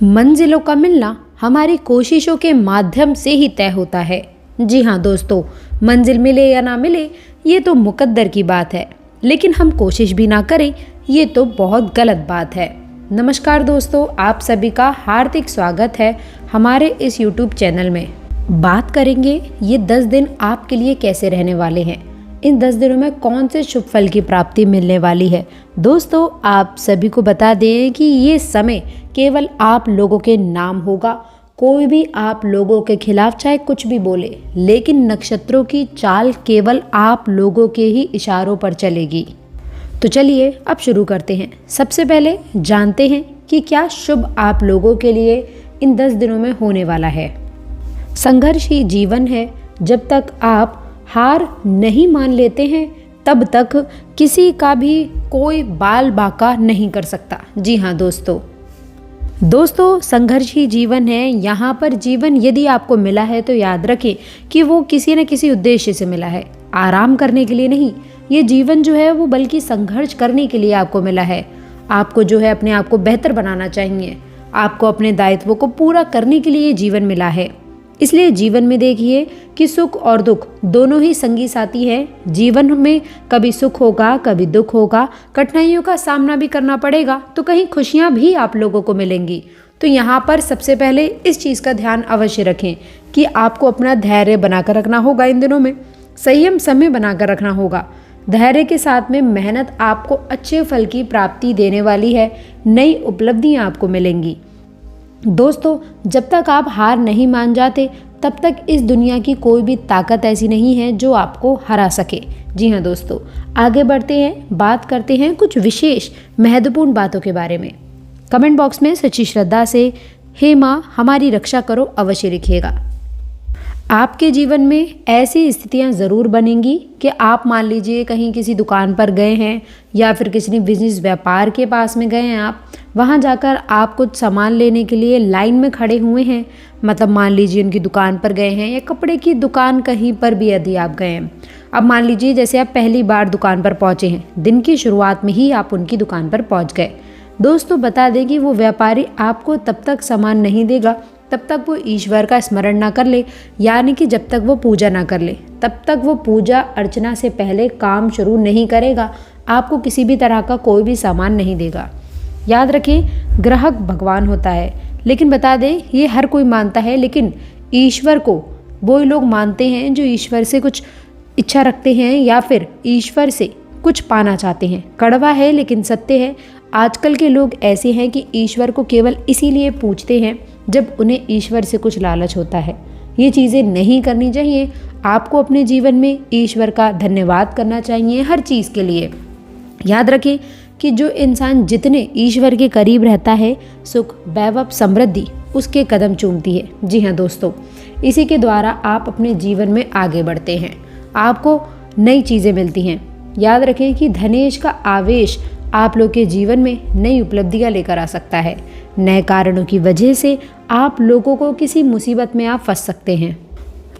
मंजिलों का मिलना हमारी कोशिशों के माध्यम से ही तय होता है। जी हाँ दोस्तों, मंजिल मिले या ना मिले ये तो मुकद्दर की बात है, लेकिन हम कोशिश भी ना करें ये तो बहुत गलत बात है। नमस्कार दोस्तों, आप सभी का हार्दिक स्वागत है हमारे इस YouTube चैनल में। बात करेंगे ये 10 दिन आपके लिए कैसे रहने वाले हैं, इन 10 दिनों में कौन से शुभ फल की प्राप्ति मिलने वाली है। दोस्तों, आप सभी को बता दें कि ये समय केवल आप लोगों के नाम होगा। कोई भी आप लोगों के खिलाफ चाहे कुछ भी बोले, लेकिन नक्षत्रों की चाल केवल आप लोगों के ही इशारों पर चलेगी। तो चलिए अब शुरू करते हैं। सबसे पहले जानते हैं कि क्या शुभ आप लोगों के लिए इन 10 दिनों में होने वाला है। संघर्ष ही जीवन है। जब तक आप हार नहीं मान लेते हैं तब तक किसी का भी कोई बाल बांका नहीं कर सकता। जी हाँ दोस्तों, संघर्ष ही जीवन है। यहाँ पर जीवन यदि आपको मिला है तो याद रखें कि वो किसी न किसी उद्देश्य से मिला है, आराम करने के लिए नहीं। ये जीवन जो है वो बल्कि संघर्ष करने के लिए आपको मिला है। आपको जो है अपने आप को बेहतर बनाना चाहिए, आपको अपने दायित्वों को पूरा करने के लिए ये जीवन मिला है। इसलिए जीवन में देखिए कि सुख और दुख दोनों ही संगी साथी हैं। जीवन में कभी सुख होगा, कभी दुख होगा, कठिनाइयों का सामना भी करना पड़ेगा, तो कहीं खुशियां भी आप लोगों को मिलेंगी। तो यहाँ पर सबसे पहले इस चीज़ का ध्यान अवश्य रखें कि आपको अपना धैर्य बनाकर रखना होगा। इन दिनों में संयम समय बनाकर रखना होगा। धैर्य के साथ में मेहनत आपको अच्छे फल की प्राप्ति देने वाली है। नई उपलब्धियाँ आपको मिलेंगी। दोस्तों, जब तक आप हार नहीं मान जाते तब तक इस दुनिया की कोई भी ताकत ऐसी नहीं है जो आपको हरा सके। जी हाँ दोस्तों, आगे बढ़ते हैं, बात करते हैं कुछ विशेष महत्वपूर्ण बातों के बारे में। कमेंट बॉक्स में सच्ची श्रद्धा से हे माँ हमारी रक्षा करो अवश्य लिखिएगा। आपके जीवन में ऐसी स्थितियां ज़रूर बनेंगी कि आप मान लीजिए कहीं किसी दुकान पर गए हैं या फिर किसी बिजनेस व्यापार के पास में गए हैं, आप वहां जाकर आप कुछ सामान लेने के लिए लाइन में खड़े हुए हैं। मतलब मान लीजिए उनकी दुकान पर गए हैं या कपड़े की दुकान कहीं पर भी यदि आप गए हैं। अब मान लीजिए जैसे आप पहली बार दुकान पर पहुंचे हैं, दिन की शुरुआत में ही आप उनकी दुकान पर पहुँच गए। दोस्तों, बता दें कि वो व्यापारी आपको तब तक सामान नहीं देगा तब तक वो ईश्वर का स्मरण ना कर ले, यानी कि जब तक वो पूजा ना कर ले तब तक वो पूजा अर्चना से पहले काम शुरू नहीं करेगा। आपको किसी भी तरह का कोई भी सामान नहीं देगा। याद रखें, ग्राहक भगवान होता है, लेकिन बता दें ये हर कोई मानता है, लेकिन ईश्वर को वो लोग मानते हैं जो ईश्वर से कुछ इच्छा रखते हैं या फिर ईश्वर से कुछ पाना चाहते हैं। कड़वा है लेकिन सत्य है। आजकल के लोग ऐसे हैं कि ईश्वर को केवल इसीलिए पूजते हैं जब उन्हें ईश्वर से कुछ लालच होता है। ये चीज़ें नहीं करनी चाहिए। आपको अपने जीवन में ईश्वर का धन्यवाद करना चाहिए हर चीज़ के लिए। याद रखें कि जो इंसान जितने ईश्वर के करीब रहता है, सुख वैभव समृद्धि उसके कदम चूमती है। जी हाँ दोस्तों, इसी के द्वारा आप अपने जीवन में आगे बढ़ते हैं, आपको नई चीज़ें मिलती हैं। याद रखें कि धनेश का आवेश आप लोग के जीवन में नई उपलब्धियां लेकर आ सकता है। नए कारणों की वजह से आप लोगों को किसी मुसीबत में आप फंस सकते हैं।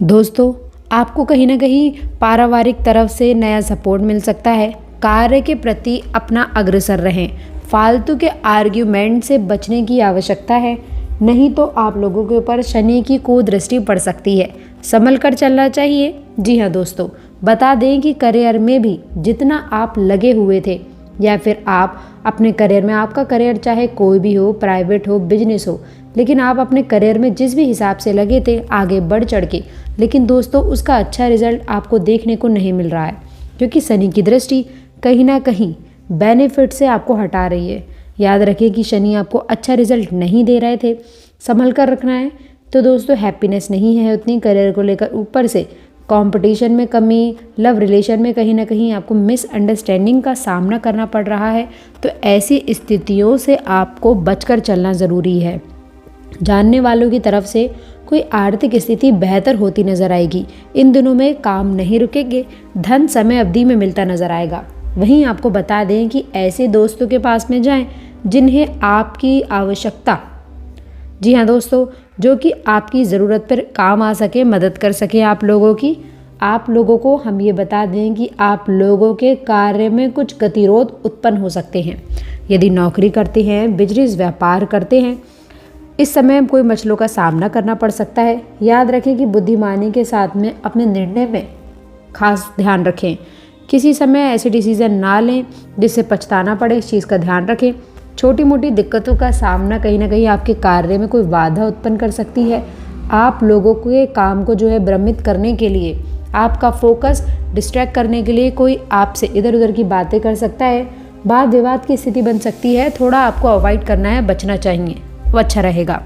दोस्तों, आपको कहीं ना कहीं पारिवारिक तरफ से नया सपोर्ट मिल सकता है। कार्य के प्रति अपना अग्रसर रहें। फालतू के आर्ग्यूमेंट से बचने की आवश्यकता है, नहीं तो आप लोगों के ऊपर शनि की कुदृष्टि पड़ सकती है। संभल कर चलना चाहिए। जी हाँ दोस्तों, बता दें कि करियर में भी जितना आप लगे हुए थे या फिर आप अपने करियर में, आपका करियर चाहे कोई भी हो, प्राइवेट हो, बिजनेस हो, लेकिन आप अपने करियर में जिस भी हिसाब से लगे थे आगे बढ़ चढ़ के, लेकिन दोस्तों उसका अच्छा रिजल्ट आपको देखने को नहीं मिल रहा है, क्योंकि शनि की दृष्टि कहीं ना कहीं बेनिफिट से आपको हटा रही है। याद रखिए कि शनि आपको अच्छा रिजल्ट नहीं दे रहे थे, संभल कर रखना है। तो दोस्तों, हैप्पीनेस नहीं है उतनी करियर को लेकर। ऊपर से कंपटीशन में कमी, लव रिलेशन में कहीं ना कहीं आपको मिसअंडरस्टैंडिंग का सामना करना पड़ रहा है। तो ऐसी स्थितियों से आपको बचकर चलना ज़रूरी है। जानने वालों की तरफ से कोई आर्थिक स्थिति बेहतर होती नजर आएगी। इन दिनों में काम नहीं रुकेंगे, धन समय अवधि में मिलता नजर आएगा। वहीं आपको बता दें कि ऐसे दोस्तों के पास में जाएं जिन्हें आपकी आवश्यकता, जी हाँ दोस्तों, जो कि आपकी ज़रूरत पर काम आ सके, मदद कर सके आप लोगों की। आप लोगों को हम ये बता दें कि आप लोगों के कार्य में कुछ गतिरोध उत्पन्न हो सकते हैं। यदि नौकरी करते हैं, बिजनेस व्यापार करते हैं, इस समय कोई मसलों का सामना करना पड़ सकता है। याद रखें कि बुद्धिमानी के साथ में अपने निर्णय में खास ध्यान रखें। किसी समय ऐसे डिसीज़न ना लें जिससे पछताना पड़े, इस चीज़ का ध्यान रखें। छोटी मोटी दिक्कतों का सामना कहीं ना कहीं आपके कार्य में कोई बाधा उत्पन्न कर सकती है। आप लोगों के काम को जो है भ्रमित करने के लिए, आपका फोकस डिस्ट्रैक्ट करने के लिए कोई आपसे इधर उधर की बातें कर सकता है। वाद विवाद की स्थिति बन सकती है, थोड़ा आपको अवॉइड करना है, बचना चाहिए, वो अच्छा रहेगा।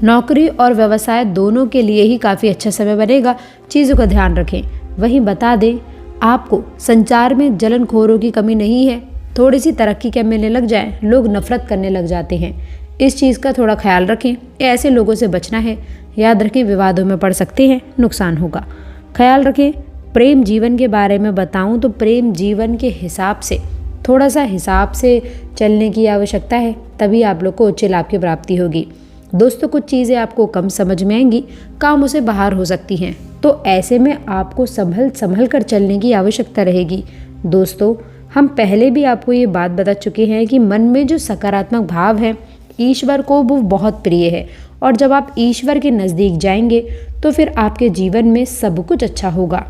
नौकरी और व्यवसाय दोनों के लिए ही काफ़ी अच्छा समय बनेगा, चीज़ों का ध्यान रखें। वहीं बता दें, आपको संचार में जलनखोरों की कमी नहीं है। थोड़ी सी तरक्की क्या मिलने लग जाए, लोग नफरत करने लग जाते हैं, इस चीज़ का थोड़ा ख्याल रखें। ऐसे लोगों से बचना है। याद रखें, विवादों में पड़ सकते हैं, नुकसान होगा, ख्याल रखें। प्रेम जीवन के बारे में बताऊं तो प्रेम जीवन के हिसाब से, थोड़ा सा हिसाब से चलने की आवश्यकता है, तभी आप लोग को उच्च लाभ की प्राप्ति होगी। दोस्तों, कुछ चीज़ें आपको कम समझ में आएंगी, कामों से बाहर हो सकती हैं, तो ऐसे में आपको संभल कर चलने की आवश्यकता रहेगी। दोस्तों, हम पहले भी आपको ये बात बता चुके हैं कि मन में जो सकारात्मक भाव है, ईश्वर को वो बहुत प्रिय है, और जब आप ईश्वर के नज़दीक जाएंगे तो फिर आपके जीवन में सब कुछ अच्छा होगा,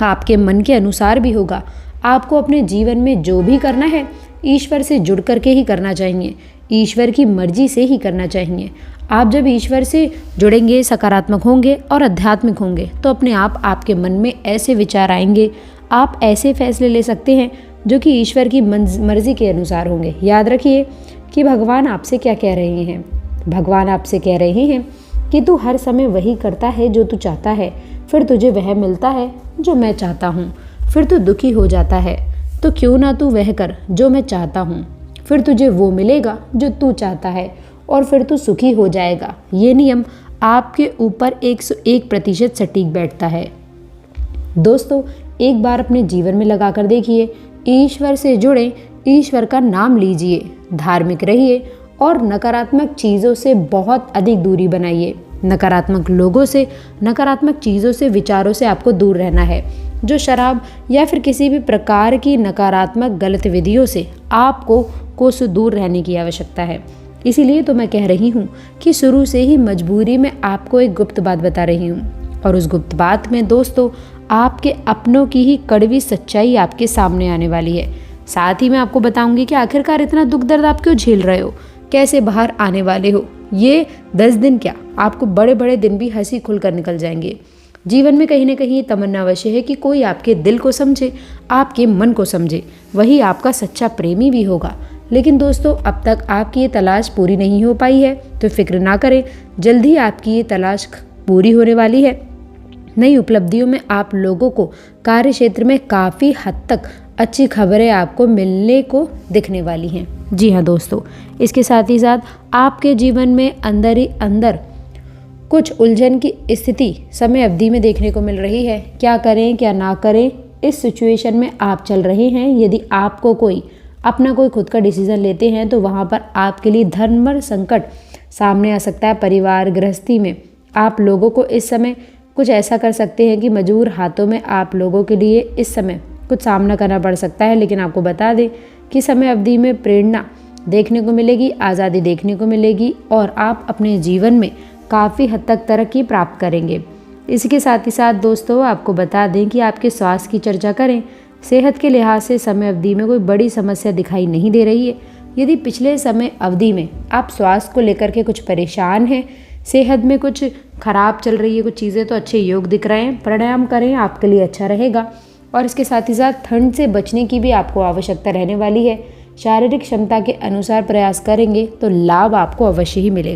आपके मन के अनुसार भी होगा। आपको अपने जीवन में जो भी करना है ईश्वर से जुड़ करके ही करना चाहिए, ईश्वर की मर्जी से ही करना चाहिए। आप जब ईश्वर से जुड़ेंगे, सकारात्मक होंगे और आध्यात्मिक होंगे, तो अपने आप आपके मन में ऐसे विचार आएंगे, आप ऐसे फैसले ले सकते हैं जो कि ईश्वर की मर्जी के अनुसार होंगे। याद रखिए कि भगवान आपसे क्या कह रहे हैं। भगवान आपसे कह रहे हैं कि तू हर समय वही करता है जो तू चाहता है, फिर तुझे वह मिलता है जो मैं चाहता हूँ। फिर तू दुखी हो जाता है, तो क्यों ना तू वह कर जो मैं चाहता हूँ, फिर तुझे वो मिलेगा जो तू चाहता है, और फिर तू सुखी हो जाएगा। ये नियम आपके ऊपर 101% सटीक बैठता है। दोस्तों, एक बार अपने जीवन में लगा कर देखिए, ईश्वर से जुड़े, ईश्वर का नाम लीजिए, धार्मिक रहिए और नकारात्मक चीज़ों से बहुत अधिक दूरी बनाइए। नकारात्मक लोगों से, नकारात्मक चीज़ों से, विचारों से आपको दूर रहना है। जो शराब या फिर किसी भी प्रकार की नकारात्मक गतिविधियों से आपको कोसों दूर रहने की आवश्यकता है। इसीलिए तो मैं कह रही हूँ कि शुरू से ही मजबूरी में आपको एक गुप्त बात बता रही हूँ, और उस गुप्त बात में दोस्तों आपके अपनों की ही कड़वी सच्चाई आपके सामने आने वाली है। साथ ही मैं आपको बताऊंगी कि आखिरकार इतना दुख दर्द आप क्यों झेल रहे हो, कैसे बाहर आने वाले हो। ये 10 दिन क्या, आपको बड़े बड़े दिन भी हंसी खुलकर निकल जाएंगे। जीवन में कहीं ना कहीं तमन्ना अवश्य है कि कोई आपके दिल को समझे, आपके मन को समझे, वही आपका सच्चा प्रेमी भी होगा। लेकिन दोस्तों, अब तक आपकी ये तलाश पूरी नहीं हो पाई है तो फिक्र ना करें, जल्द ही आपकी ये तलाश पूरी होने वाली है। नई उपलब्धियों में आप लोगों को कार्य क्षेत्र में काफ़ी हद तक अच्छी खबरें आपको मिलने को दिखने वाली हैं। जी हाँ दोस्तों, इसके साथ ही साथ आपके जीवन में अंदर ही अंदर कुछ उलझन की स्थिति समय अवधि में देखने को मिल रही है। क्या करें क्या ना करें, इस सिचुएशन में आप चल रहे हैं। यदि आपको कोई अपना कोई खुद का डिसीजन लेते हैं तो वहाँ पर आपके लिए धर्म संकट सामने आ सकता है। परिवार गृहस्थी में आप लोगों को इस समय कुछ ऐसा कर सकते हैं कि मजबूर हाथों में आप लोगों के लिए इस समय कुछ सामना करना पड़ सकता है। लेकिन आपको बता दें कि समय अवधि में प्रेरणा देखने को मिलेगी, आज़ादी देखने को मिलेगी, और आप अपने जीवन में काफ़ी हद तक तरक्की प्राप्त करेंगे। इसके साथ ही साथ दोस्तों आपको बता दें कि आपके स्वास्थ्य की चर्चा करें। सेहत के लिहाज से समय अवधि में कोई बड़ी समस्या दिखाई नहीं दे रही है। यदि पिछले समय अवधि में आप स्वास्थ्य को लेकर के कुछ परेशान हैं, सेहत में कुछ खराब चल रही है कुछ चीज़ें, तो अच्छे योग दिख रहे हैं, प्राणायाम करें, आपके लिए अच्छा रहेगा। और इसके साथ ही साथ ठंड से बचने की भी आपको आवश्यकता रहने वाली है। शारीरिक क्षमता के अनुसार प्रयास करेंगे तो लाभ आपको अवश्य ही मिलेगा।